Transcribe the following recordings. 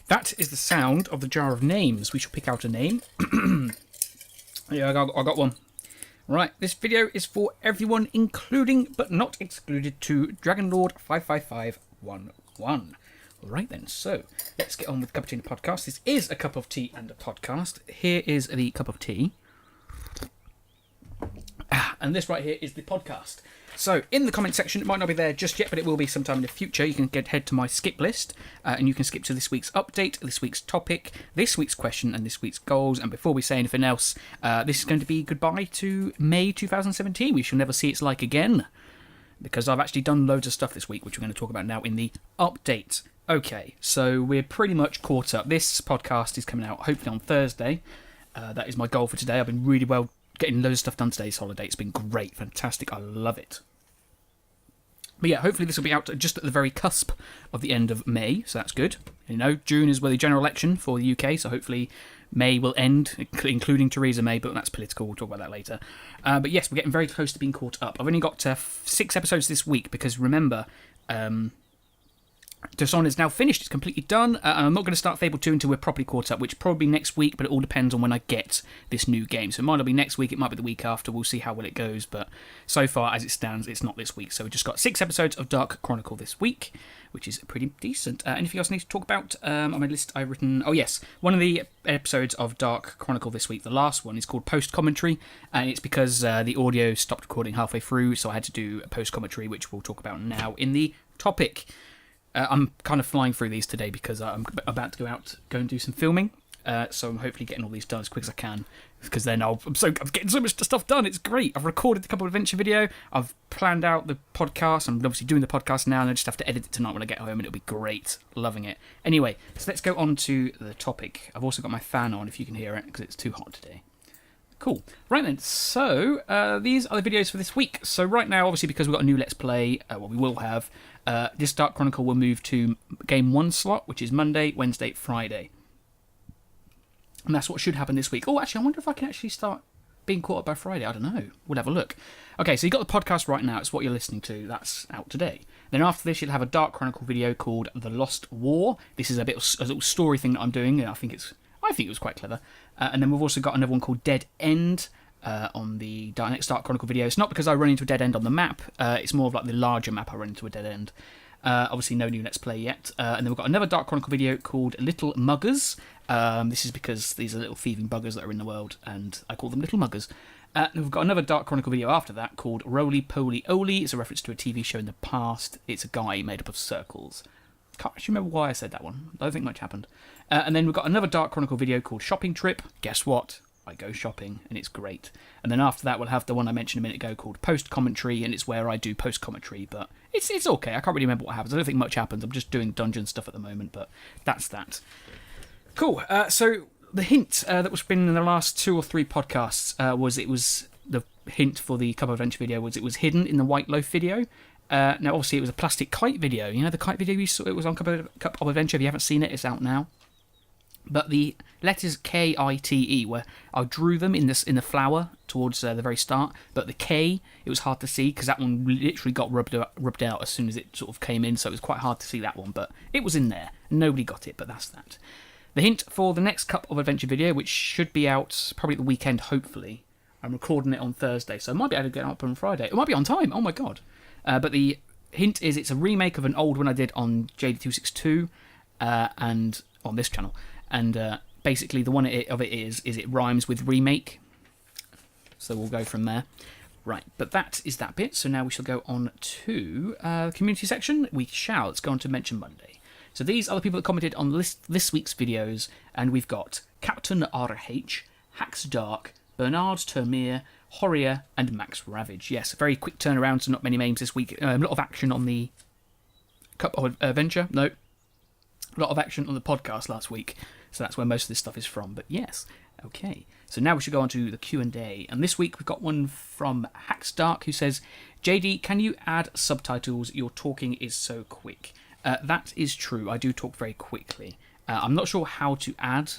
That is the sound of the jar of names. We shall pick out a name. Yeah, I got one. Right, this video is for everyone, including but not excluded to Dragonlord 55511. Right then, so let's get on with Cappuccino Podcast. This is a cup of tea and a podcast. Here is the cup of tea. And this right here is the podcast. So, in the comment section, it might not be there just yet, but it will be sometime in the future. You can head to my skip list, and you can skip to this week's update, this week's topic, this week's question, and this week's goals. And before we say anything else, this is going to be goodbye to May 2017. We shall never see its like again, because I've actually done loads of stuff this week, which we're going to talk about now in the update. Okay, so we're pretty much caught up. This podcast is coming out hopefully on Thursday. That is my goal for today. I've been really well getting loads of stuff done today's holiday. It's been great, fantastic. I love it. But yeah, hopefully this will be out just at the very cusp of the end of May, so that's good. You know, June is the general election for the UK, so hopefully May will end, including Theresa May, but that's political. We'll talk about that later. But yes, we're getting very close to being caught up. I've only got 6 episodes this week because remember, Dishonored is now finished, it's completely done, and I'm not going to start Fable 2 until we're properly caught up, which probably next week, but it all depends on when I get this new game. So it might not be next week, it might be the week after, we'll see how well it goes, but so far, as it stands, it's not this week. So we've just got 6 episodes of Dark Chronicle this week, which is pretty decent. Anything else I need to talk about? On my list I've written, oh yes, one of the episodes of Dark Chronicle this week, the last one, is called Post Commentary, and it's because the audio stopped recording halfway through, so I had to do a post commentary, which we'll talk about now in the topic. I'm kind of flying through these today because I'm about to go and do some filming. So I'm hopefully getting all these done as quick as I can, because then I'm getting so much stuff done. It's great. I've recorded the Couple of Adventure video. I've planned out the podcast. I'm obviously doing the podcast now, and I just have to edit it tonight when I get home, and it'll be great. Loving it. Anyway, so let's go on to the topic. I've also got my fan on, if you can hear it, because it's too hot today. Cool. Right then, so these are the videos for this week. So right now, obviously, because we've got a new Let's Play, we will have, this Dark Chronicle will move to Game 1 slot, which is Monday, Wednesday, Friday. And that's what should happen this week. Oh, actually, I wonder if I can actually start being caught up by Friday. I don't know. We'll have a look. Okay, so you've got the podcast right now. It's what you're listening to. That's out today. Then after this, you'll have a Dark Chronicle video called The Lost War. This is a little story thing that I'm doing, and I think it was quite clever. And then we've also got another one called Dead End on the next Dark Chronicle video. It's not because I run into a dead end on the map. It's more of like the larger map I run into a dead end. Obviously, no new Let's Play yet. And then we've got another Dark Chronicle video called Little Muggers. This is because these are little thieving buggers that are in the world, and I call them Little Muggers. And we've got another Dark Chronicle video after that called Roly Poly Oly. It's a reference to a TV show in the past. It's a guy made up of circles. Can't actually remember why I said that one. I don't think much happened. And then we've got another Dark Chronicle video called Shopping Trip. Guess what? I go shopping, and it's great. And then after that, we'll have the one I mentioned a minute ago called Post Commentary, and it's where I do post commentary. But it's okay. I can't really remember what happens. I don't think much happens. I'm just doing dungeon stuff at the moment, but that's that. Cool. So the hint that was been in the last 2 or 3 podcasts was the hint for the Cup of Adventure video was it was hidden in the White Loaf video. Now, obviously, it was a plastic kite video. You know the kite video you saw? It was on Cup of Adventure. If you haven't seen it, it's out now. But the letters K-I-T-E, where I drew them in the flower towards the very start. But the K, it was hard to see because that one literally got rubbed out as soon as it sort of came in. So it was quite hard to see that one. But it was in there. Nobody got it, but that's that. The hint for the next Cup of Adventure video, which should be out probably at the weekend, hopefully. I'm recording it on Thursday, so I might be able to get it up on Friday. It might be on time. Oh, my God. But the hint is it's a remake of an old one I did on JD262 and on this channel. And basically the one of it is it rhymes with remake. So we'll go from there. Right, but that is that bit. So now we shall go on to the community section. Let's go on to Mention Monday. So these are the people that commented on this week's videos. And we've got Captain RH, Hax Dark, Bernard Termere, Horrier, and Max Ravage. Yes, a very quick turnaround, so not many names this week. A lot of action on the Cup of Adventure. No. A lot of action on the podcast last week. So that's where most of this stuff is from. But yes, okay. So now we should go on to the Q&A. And this week we've got one from Hackstark who says, JD, can you add subtitles? Your talking is so quick. That is true. I do talk very quickly. I'm not sure how to add...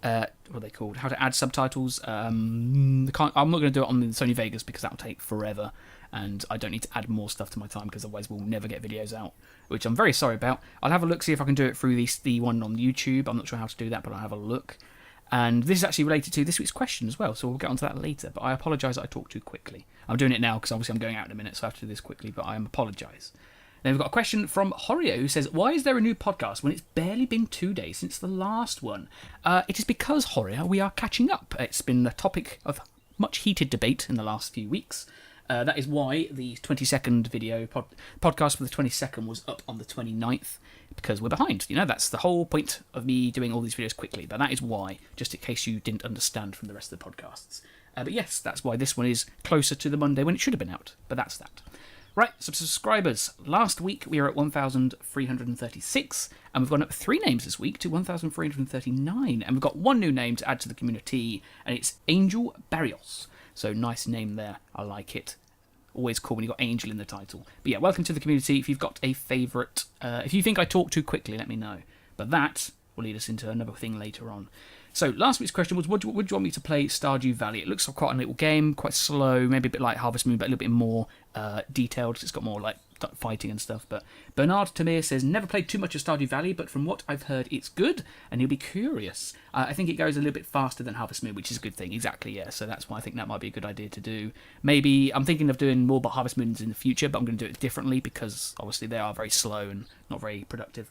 what are they called? How to add subtitles. I'm not going to do it on the Sony Vegas because that will take forever. and I don't need to add more stuff to my time because otherwise we'll never get videos out, which I'm very sorry about. I'll have a look, see if I can do it through the one on YouTube. I'm not sure how to do that, but I'll have a look. And this is actually related to this week's question as well, so we'll get onto that later. But I apologise that I talked too quickly. I'm doing it now because obviously I'm going out in a minute, so I have to do this quickly, but I apologise. Then we've got a question from Horio, who says, why is there a new podcast when it's barely been 2 days since the last one? It is because, Horio, we are catching up. It's been the topic of much heated debate in the last few weeks. That is why the 22nd video podcast for the 22nd was up on the 29th, because we're behind. You know, that's the whole point of me doing all these videos quickly, but that is why, just in case you didn't understand from the rest of the podcasts. But yes, that's why this one is closer to the Monday when it should have been out, but that's that. Right, so subscribers. Last week we were at 1,336, and we've gone up 3 names this week to 1,339, and we've got 1 new name to add to the community, and it's Angel Barrios. So nice name there, I like it. Always cool when you've got Angel in the title. But yeah, welcome to the community. If you've got a favourite, if you think I talk too quickly, let me know. But that will lead us into another thing later on. So last week's question was, would you want me to play Stardew Valley? It looks like quite a little game, quite slow, maybe a bit like Harvest Moon, but a little bit more detailed. It's got more like fighting and stuff. But Bernard Tamir says, never played too much of Stardew Valley, but from what I've heard, it's good, and he'll be curious. I think it goes a little bit faster than Harvest Moon, which is a good thing. Exactly, yeah. So that's why I think that might be a good idea to do. Maybe I'm thinking of doing more about Harvest Moons in the future, but I'm going to do it differently because obviously they are very slow and not very productive.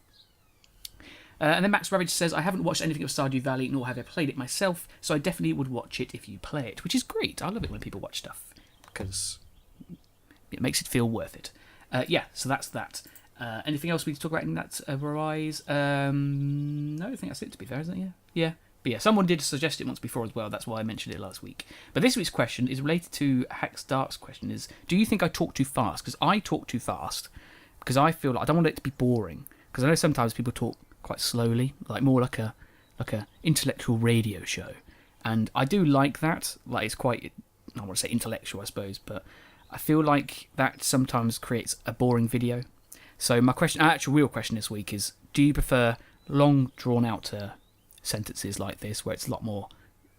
And then Max Ravage says, I haven't watched anything of Stardew Valley, nor have I played it myself, so I definitely would watch it if you play it, which is great. I love it when people watch stuff, because it makes it feel worth it. Yeah, so that's that. Anything else we need to talk about in that Arise? No, I think that's it, to be fair, isn't it? Yeah. But yeah, someone did suggest it once before as well, that's why I mentioned it last week. But this week's question is related to Hax Dark's question, is, do you think I talk too fast? Because I talk too fast, because I feel like I don't want it to be boring. Because I know sometimes people talk quite slowly, like more like a intellectual radio show, and I do like that. Like, it's quite, I want to say intellectual, I suppose, but I feel like that sometimes creates a boring video. So my question, actual real question this week is, do you prefer long drawn out sentences like this, where it's a lot more,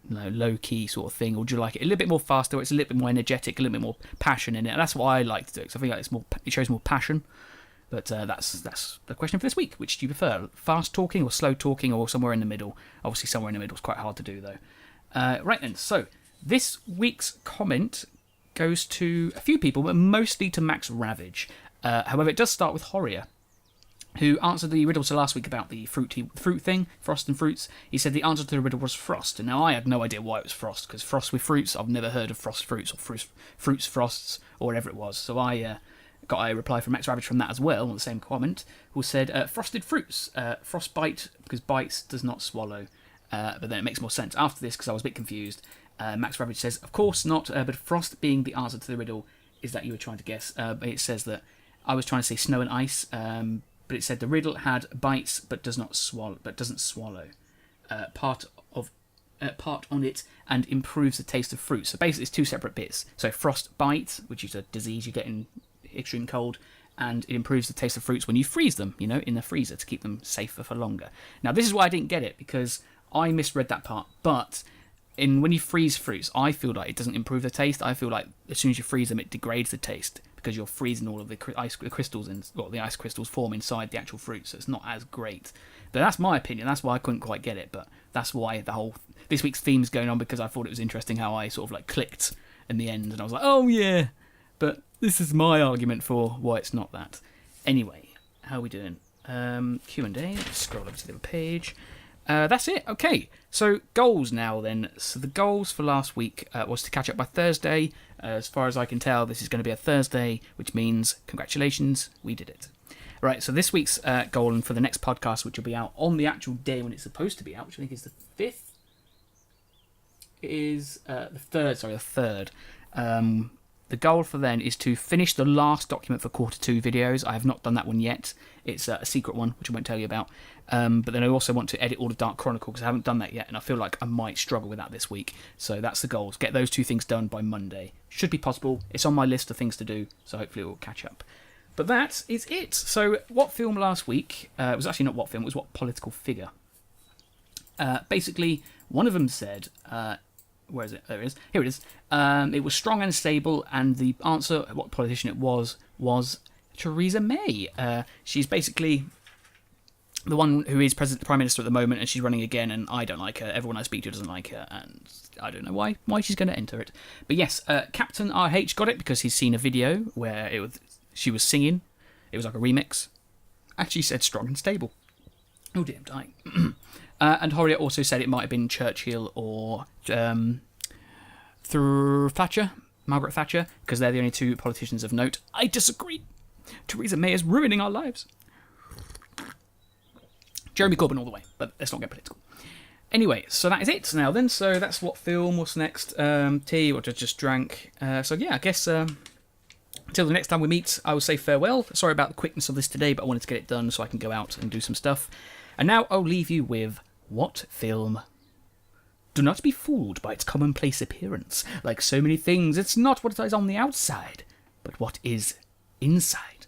low key sort of thing, or do you like it a little bit more faster, where it's a little bit more energetic, a little bit more passion in it? And that's what I like to do, because I feel like it shows more passion. But that's the question for this week. Which do you prefer? Fast talking or slow talking, or somewhere in the middle? Obviously, somewhere in the middle is quite hard to do, though. Right then, so this week's comment goes to a few people, but mostly to Max Ravage. However, it does start with Horia, who answered the riddle to last week about the fruit thing, frost and fruits. He said the answer to the riddle was frost. And now I had no idea why it was frost, because frost with fruits, I've never heard of frost fruits or fruits frosts or whatever it was. So I got a reply from Max Ravage from that as well, on the same comment, who said, frosted fruits, frostbite, because bites does not swallow. But then it makes more sense after this, because I was a bit confused. Max Ravage says, of course not, but frost being the answer to the riddle is that you were trying to guess. But it says that I was trying to say snow and ice, but it said the riddle had bites but doesn't swallow. Part on it and improves the taste of fruit. So basically it's 2 separate bits. So frostbite, which is a disease you get in extreme cold, and it improves the taste of fruits when you freeze them, in the freezer to keep them safer for longer. Now, this is why I didn't get it, because I misread that part, but when you freeze fruits, I feel like it doesn't improve the taste. I feel like as soon as you freeze them, it degrades the taste, because you're freezing all of the ice crystals, the ice crystals form inside the actual fruit, so it's not as great. But that's my opinion, that's why I couldn't quite get it, but that's why this week's theme is going on, because I thought it was interesting how I sort of like clicked in the end, and I was like, oh yeah, but this is my argument for why it's not that. Anyway, how are we doing? Q&A, scroll over to the other page. That's it, okay. So, goals now then. So the goals for last week was to catch up by Thursday. As far as I can tell, this is going to be a Thursday, which means, congratulations, we did it. Right, so this week's goal, and for the next podcast, which will be out on the actual day when it's supposed to be out, which I think is the 5th. It is the 3rd. The goal for then is to finish the last document for quarter 2 videos. I have not done that one yet. It's a secret one, which I won't tell you about. But then I also want to edit all of Dark Chronicle, because I haven't done that yet, and I feel like I might struggle with that this week. So that's the goal, get those 2 things done by Monday. Should be possible. It's on my list of things to do, so hopefully it will catch up. But that is it. So what film last week? It was actually not what film, it was what political figure. Basically, one of them said, Where is it? There it is. Here it is. It was strong and stable, and the answer, what politician it was Theresa May. She's basically the one who is Prime Minister at the moment, and she's running again, and I don't like her. Everyone I speak to doesn't like her, and I don't know why she's going to enter it. But yes, Captain RH got it because he's seen a video where she was singing. It was like a remix. And she said strong and stable. Oh dear, I'm dying. And Horia also said it might have been Churchill or Thatcher, Margaret Thatcher, because they're the only two politicians of note. I disagree. Theresa May is ruining our lives. Jeremy Corbyn all the way, but let's not get political. Anyway, so that is it now then. So that's what film. What's next? Tea, what I just drank. So yeah, I guess until the next time we meet, I will say farewell. Sorry about the quickness of this today, but I wanted to get it done so I can go out and do some stuff. And now I'll leave you with what film? Do not be fooled by its commonplace appearance. Like so many things, it's not what is on the outside, but what is inside.